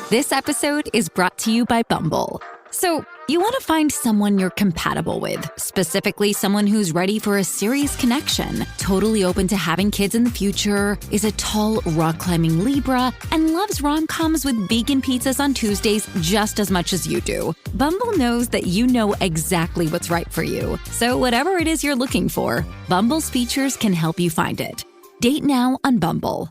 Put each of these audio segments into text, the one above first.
This episode is brought to you by Bumble. So, you want to find someone you're compatible with, specifically someone who's ready for a serious connection, totally open to having kids in the future, is a tall, rock-climbing Libra, and loves rom-coms with vegan pizzas on Tuesdays just as much as you do. Bumble knows that you know exactly what's right for you. So whatever it is you're looking for, Bumble's features can help you find it. Date now on Bumble.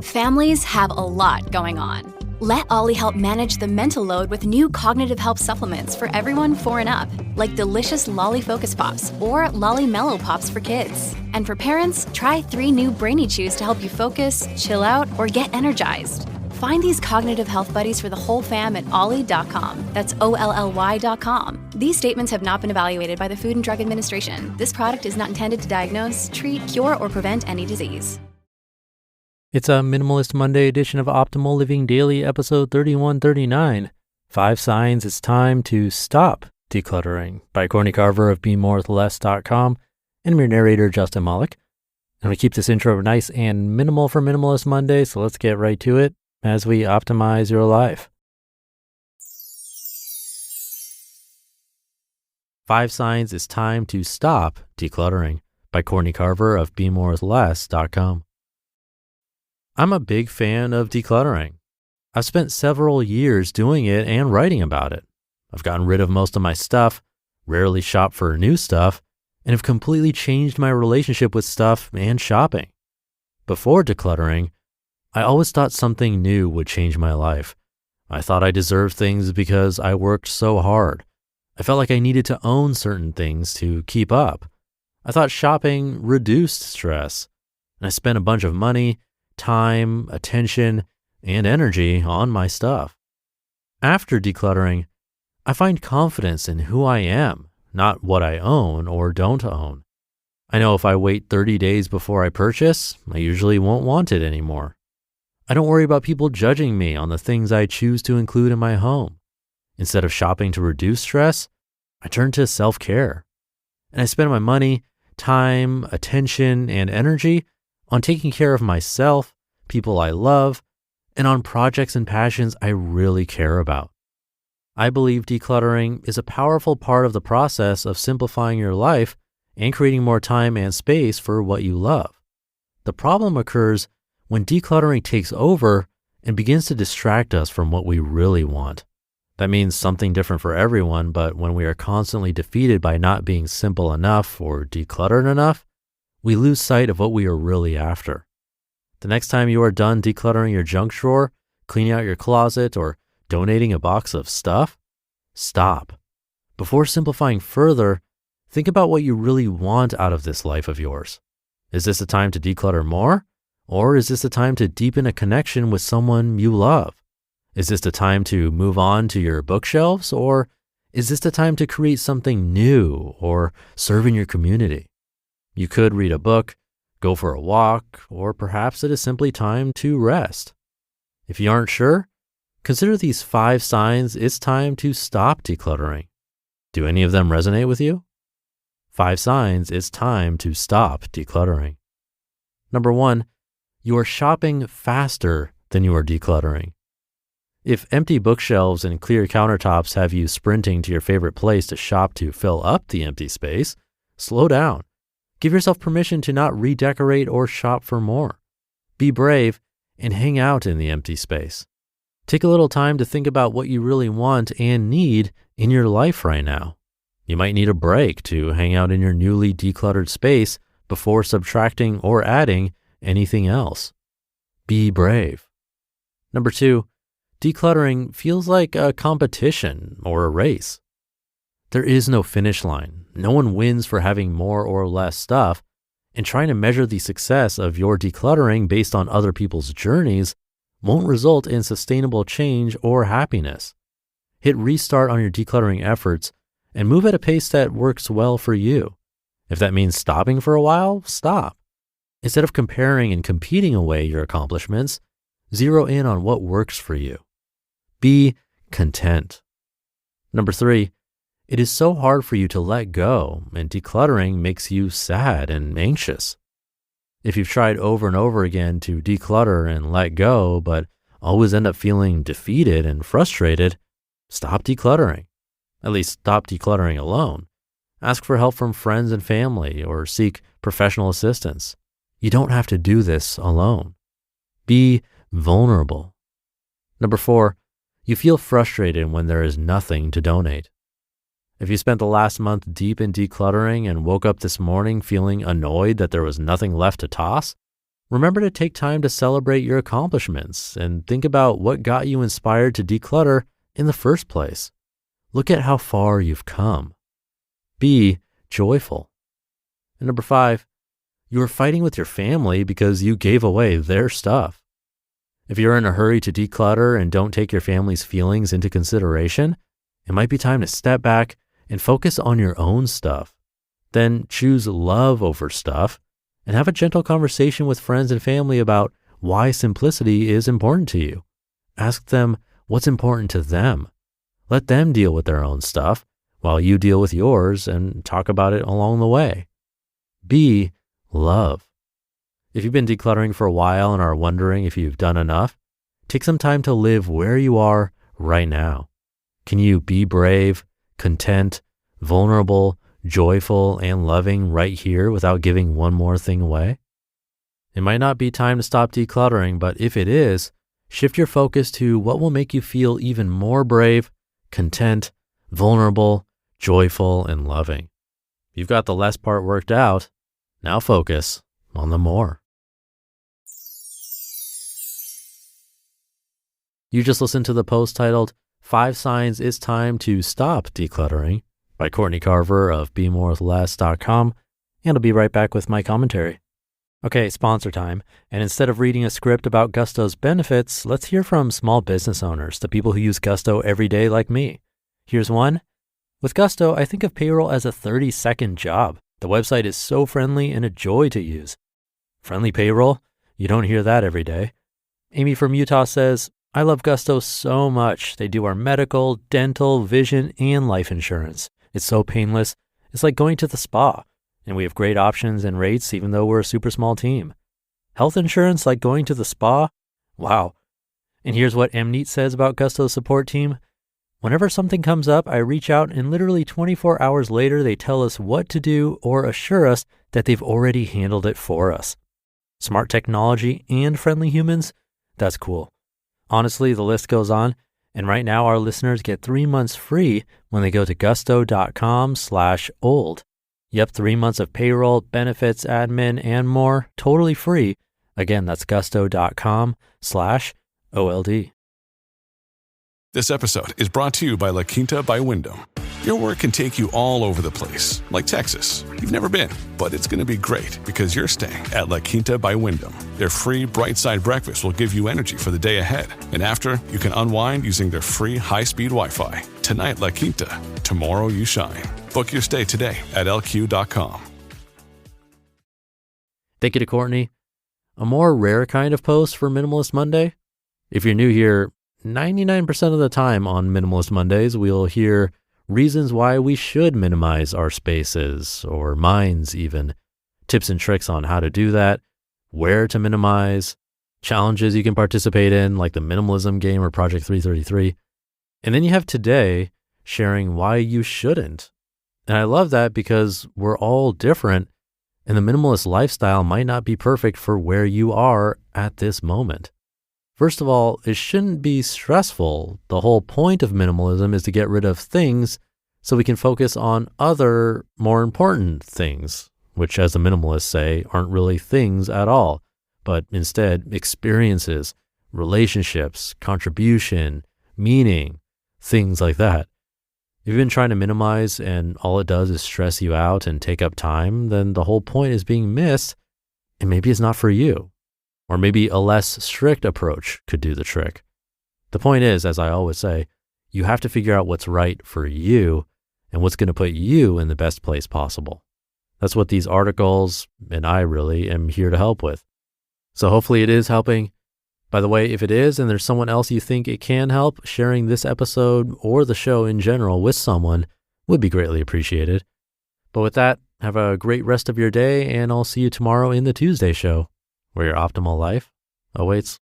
Families have a lot going on. Let Ollie help manage the mental load with new cognitive help supplements for everyone 4 and up, like delicious Lolly Focus Pops or Lolly Mellow Pops for kids. And for parents, try 3 new Brainy Chews to help you focus, chill out, or get energized. Find these cognitive health buddies for the whole fam at ollie.com. That's OLLY.com. These statements have not been evaluated by the Food and Drug Administration. This product is not intended to diagnose, treat, cure, or prevent any disease. It's a Minimalist Monday edition of Optimal Living Daily, episode 3139. 5 Signs It's Time to Stop Decluttering by Courtney Carver of BeMoreWithLess.com. And I'm your narrator, Justin Malik. I'm going to keep this intro nice and minimal for Minimalist Monday, so let's get right to it as we optimize your life. 5 Signs It's Time to Stop Decluttering by Courtney Carver of BeMoreWithLess.com. I'm a big fan of decluttering. I've spent several years doing it and writing about it. I've gotten rid of most of my stuff, rarely shop for new stuff, and have completely changed my relationship with stuff and shopping. Before decluttering, I always thought something new would change my life. I thought I deserved things because I worked so hard. I felt like I needed to own certain things to keep up. I thought shopping reduced stress, and I spent a bunch of money, time, attention, and energy on my stuff. After decluttering, I find confidence in who I am, not what I own or don't own. I know if I wait 30 days before I purchase, I usually won't want it anymore. I don't worry about people judging me on the things I choose to include in my home. Instead of shopping to reduce stress, I turn to self-care. And I spend my money, time, attention, and energy on taking care of myself, people I love, and on projects and passions I really care about. I believe decluttering is a powerful part of the process of simplifying your life and creating more time and space for what you love. The problem occurs when decluttering takes over and begins to distract us from what we really want. That means something different for everyone, but when we are constantly defeated by not being simple enough or decluttered enough, we lose sight of what we are really after. The next time you are done decluttering your junk drawer, cleaning out your closet, or donating a box of stuff, stop. Before simplifying further, think about what you really want out of this life of yours. Is this a time to declutter more? Or is this a time to deepen a connection with someone you love? Is this the time to move on to your bookshelves? Or is this the time to create something new or serve in your community? You could read a book, go for a walk, or perhaps it is simply time to rest. If you aren't sure, consider these 5 signs it's time to stop decluttering. Do any of them resonate with you? 5 signs it's time to stop decluttering. Number 1, you are shopping faster than you are decluttering. If empty bookshelves and clear countertops have you sprinting to your favorite place to shop to fill up the empty space, slow down. Give yourself permission to not redecorate or shop for more. Be brave and hang out in the empty space. Take a little time to think about what you really want and need in your life right now. You might need a break to hang out in your newly decluttered space before subtracting or adding anything else. Be brave. Number 2, decluttering feels like a competition or a race. There is no finish line. No one wins for having more or less stuff, and trying to measure the success of your decluttering based on other people's journeys won't result in sustainable change or happiness. Hit restart on your decluttering efforts and move at a pace that works well for you. If that means stopping for a while, stop. Instead of comparing and competing away your accomplishments, zero in on what works for you. Be content. Number 3, it is so hard for you to let go, and decluttering makes you sad and anxious. If you've tried over and over again to declutter and let go, but always end up feeling defeated and frustrated, stop decluttering. At least stop decluttering alone. Ask for help from friends and family or seek professional assistance. You don't have to do this alone. Be vulnerable. Number 4, you feel frustrated when there is nothing to donate. If you spent the last month deep in decluttering and woke up this morning feeling annoyed that there was nothing left to toss, remember to take time to celebrate your accomplishments and think about what got you inspired to declutter in the first place. Look at how far you've come. Be joyful. And number 5, you are fighting with your family because you gave away their stuff. If you're in a hurry to declutter and don't take your family's feelings into consideration, it might be time to step back and focus on your own stuff. Then choose love over stuff and have a gentle conversation with friends and family about why simplicity is important to you. Ask them what's important to them. Let them deal with their own stuff while you deal with yours and talk about it along the way. Be love. If you've been decluttering for a while and are wondering if you've done enough, take some time to live where you are right now. Can you be brave, content, vulnerable, joyful, and loving right here without giving one more thing away? It might not be time to stop decluttering, but if it is, shift your focus to what will make you feel even more brave, content, vulnerable, joyful, and loving. You've got the less part worked out. Now focus on the more. You just listened to the post titled 5 Signs It's Time to Stop Decluttering by Courtney Carver of BeMoreWithLess.com, and I'll be right back with my commentary. Okay, sponsor time. And instead of reading a script about Gusto's benefits, let's hear from small business owners, the people who use Gusto every day like me. Here's one. With Gusto, I think of payroll as a 30-second job. The website is so friendly and a joy to use. Friendly payroll? You don't hear that every day. Amy from Utah says, I love Gusto so much. They do our medical, dental, vision, and life insurance. It's so painless. It's like going to the spa. And we have great options and rates even though we're a super small team. Health insurance like going to the spa? Wow. And here's what MNeat says about Gusto's support team. Whenever something comes up, I reach out and literally 24 hours later, they tell us what to do or assure us that they've already handled it for us. Smart technology and friendly humans? That's cool. Honestly, the list goes on. And right now our listeners get 3 months free when they go to gusto.com/old. Yep, 3 months of payroll, benefits, admin, and more, totally free. Again, that's gusto.com/OLD. This episode is brought to you by La Quinta by Wyndham. Your work can take you all over the place, like Texas. You've never been, but it's going to be great because you're staying at La Quinta by Wyndham. Their free Bright Side breakfast will give you energy for the day ahead. And after, you can unwind using their free high-speed Wi-Fi. Tonight, La Quinta. Tomorrow, you shine. Book your stay today at lq.com. Thank you to Courtney. A more rare kind of post for Minimalist Monday. If you're new here, 99% of the time on Minimalist Mondays, we'll hear reasons why we should minimize our spaces or minds even, tips and tricks on how to do that, where to minimize, challenges you can participate in like the minimalism game or Project 333. And then you have today sharing why you shouldn't. And I love that because we're all different and the minimalist lifestyle might not be perfect for where you are at this moment. First of all, it shouldn't be stressful. The whole point of minimalism is to get rid of things so we can focus on other, more important things, which as the minimalists say, aren't really things at all, but instead experiences, relationships, contribution, meaning, things like that. If you've been trying to minimize and all it does is stress you out and take up time, then the whole point is being missed and maybe it's not for you. Or maybe a less strict approach could do the trick. The point is, as I always say, you have to figure out what's right for you and what's going to put you in the best place possible. That's what these articles and I really am here to help with. So hopefully it is helping. By the way, if it is and there's someone else you think it can help, sharing this episode or the show in general with someone would be greatly appreciated. But with that, have a great rest of your day and I'll see you tomorrow in the Tuesday show, where your optimal life awaits.